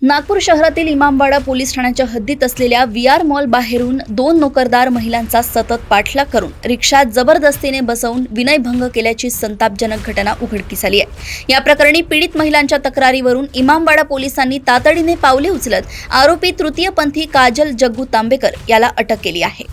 नागपूर शहरातील इमामवाडा पोलीस ठाण्याच्या हद्दीत असलेल्या VR मॉल बाहेरून 2 नोकरदार महिलांचा सतत पाठलाग करून रिक्षात जबरदस्तीने बसवून विनयभंग केल्याची संतापजनक घटना उघडकीस आली आहे। या प्रकरणी पीडित महिलांच्या तक्रारीवरून इमामवाडा पोलिसांनी तातडीने पावले उचलत आरोपी तृतीयपंथी काजल जग्गू तांबेकर याला अटक केली आहे।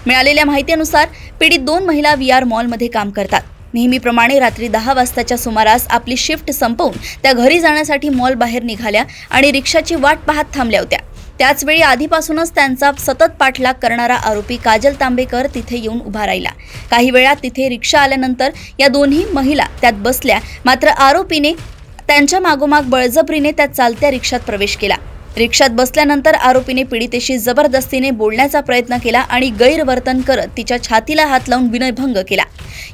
मिळालेल्या माहितीनुसार पीडित 2 महिला VR मॉलमध्ये काम करतात। नेहमीप्रमाणे रात्री 10 वाजताच्या सुमारास आपली शिफ्ट संपवून त्या घरी जाण्यासाठी मॉल बाहेर निघाल्या आणि रिक्षाची वाट पाहत थांबल्या होत्या। त्याचवेळी आधीपासूनच त्यांचा सतत पाठलाग करणारा आरोपी काजल तांबेकर तिथे येऊन उभा राहिला। काही वेळात तिथे रिक्षा आल्यानंतर या दोन्ही महिला त्यात बसल्या, मात्र आरोपीने त्यांच्या मागोमाग बळजबरीने त्या चालत्या रिक्षात प्रवेश केला। रिक्षात बसल्यानंतर आरोपीने पीडितेशी जबरदस्तीने बोलण्याचा प्रयत्न केला आणि गैरवर्तन करत तिच्या छातीला हात लावून विनयभंग केला।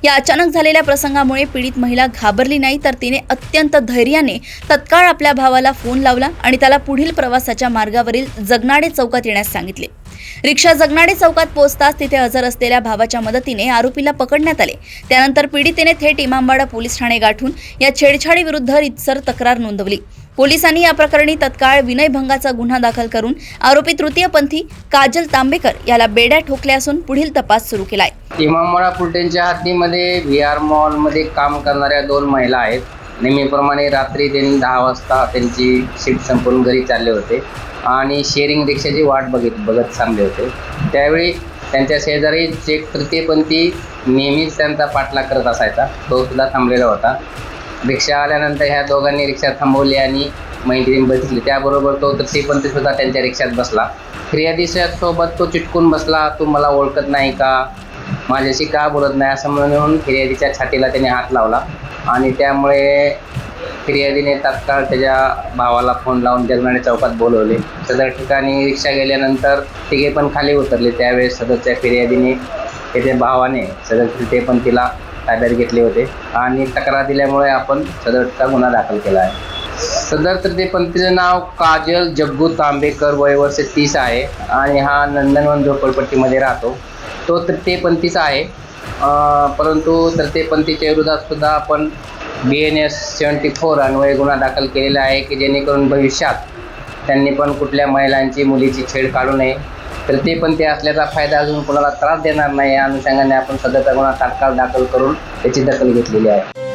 या अचानक झालेल्या प्रसंगामुळे पीडित महिला घाबरली नाही, तर तिने अत्यंत धैर्याने तत्काळ आपल्या भावाला फोन लावला आणि त्याला पुढील प्रवासाच्या मार्गावरील जगनाडे चौकात येण्यास सांगितले। रिक्षा जगनाडे चौकात पोहोचताच तिथे हजर असलेल्या भावाच्या मदतीने आरोपीला पकडण्यात आले। त्यानंतर पीडितेने थेट इमामवाडा पोलीस ठाणे गाठून या छेडछाडीविरुद्ध रीतसर तक्रार नोंदवली। पोलिसांनी या प्रकरणी तत्काळ विनयभंगाचा गुन्हा दाखल करून आरोपी तृतीयपंथी काजल तांबेकर याला बेड्या ठोकल्या असून पुढील तपास सुरू केला आहे। इमामवाडा पोलिसांच्या हद्दीमध्ये VR मॉलमध्ये काम करणाऱ्या 2 महिला आहेत। नेहमीप्रमाणे रात्री त्यांनी 10 वाजता त्यांची शिफ्ट संपवून घरी चालले होते आणि शेअरिंग रिक्षाची वाट बघत थांबले होते। त्यावेळी त्यांच्या शेजारी एक तृतीयपंथी नेहमीच त्यांचा पाठलाग करत असायचा, तो सुद्धा थांबलेला होता। रिक्षा आल्यानंतर ह्या दोघांनी रिक्षा थांबवली आणि मैत्रीण बसली। त्याबरोबर तो तृतीयपंथी सुद्धा त्यांच्या रिक्षात बसला। फिर्यादीसोबत तो चिटकून बसला, तू मला ओळखत नाही का, माझ्याशी का बोलत नाही असं म्हणून फिर्यादीच्या छातीला त्याने हात लावला आणि त्यामुळे फिर्यादीने तात्काळ त्याच्या भावाला फोन लावून जगनाडे चौकात बोलवले। सदर ठिकाणी रिक्षा गेल्यानंतर तिघे पण खाली उतरले। त्यावेळेस सदरच्या फिर्यादीने त्याच्या भावाने सदर तृतीयपंथीला ताब्यात घेतले होते आणि तक्रार दिल्यामुळे आपण सदरचा गुन्हा दाखल केला आहे। सदर तृतीयपंथीचं नाव काजल जग्गू तांबेकर, वय वर्ष 30 आहे आणि हा नंदनवन झोपडपट्टीमध्ये राहतो। तो तृतीयपंथीचा आहे, परंतु तृतीयपंथीच्या विरोधात सुद्धा आपण BNS 74 अन्वये गुन्हा दाखल केलेला आहे की जेणेकरून भविष्यात त्यांनी पण कुठल्या महिलांची मुलीची छेड काढू नये। तृतीयपंथी असल्याचा फायदा अजून कोणाला त्रास देणार नाही या अनुषंगाने आपण सदरचा गुन्हा तात्काळ दाखल करून त्याची दखल घेतलेली आहे।